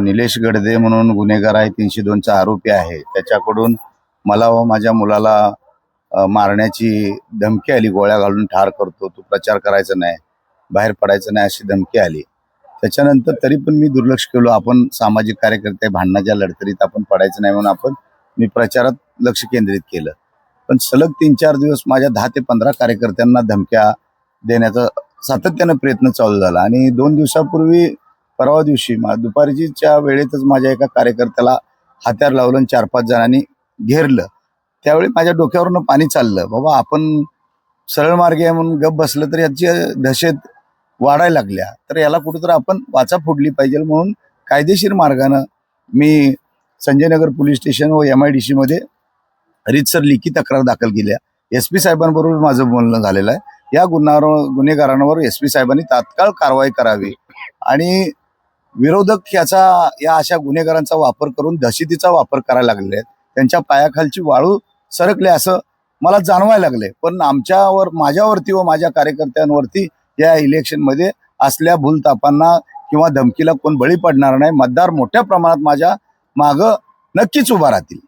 निलेश गडदे म्हणून गुन्हेगार आहे, 302चा आरोपी आहे, त्याच्याकडून मला व माझ्या मुलाला मारण्याची धमकी आली. गोळ्या घालून ठार करतो, तू प्रचार करायचा नाही, बाहेर पडायचं नाही अशी धमकी आली. त्याच्यानंतर तरी पण मी दुर्लक्ष केलो. आपण सामाजिक कार्यकर्ते, भांडणाच्या लढतरीत आपण पडायचं नाही म्हणून मी प्रचारात लक्ष केंद्रित केलं. पण सलग 3-4 दिवस माझ्या 10 ते 15 कार्यकर्त्यांना धमक्या देण्याचा सातत्यानं प्रयत्न चालू झाला. आणि 2 दिवसापूर्वी परवा दिवशी दुपारच्या वेळेतच माझ्या एका कार्यकर्त्याला हत्यार लावलं आणि 4-5 जणांनी घेरलं. त्यावेळी माझ्या डोक्यावरनं पाणी चाललं. बाबा, आपण सरळ मार्गे आहे म्हणून गप बसलं तर याची दहशत वाढायला लागल्या, तर याला कुठेतरी आपण वाचा फोडली पाहिजे म्हणून कायदेशीर मार्गानं मी संजयनगर पोलीस स्टेशन व MIDC मध्ये रीतसर लेखी तक्रार दाखल केली. SP साहेबांबरोबर माझं बोलणं झालेलं आहे. या गुन्हेगारांवर SP साहेबांनी तात्काळ कारवाई करावी आणि विरोधक या अशा गुन्हेगारांचा वापर करून दहशतीचा वापर करायला लागले आहेत. त्यांच्या पायाखालची वाळू सरकले असं मला जाणवायला लागले. पण माझ्यावरती व माझ्या कार्यकर्त्यांवरती या इलेक्शनमध्ये असल्या भूलतापांना किंवा धमकीला कोण बळी पडणार नाही. मतदार मोठ्या प्रमाणात माझ्या मागं नक्कीच उभा राहतील.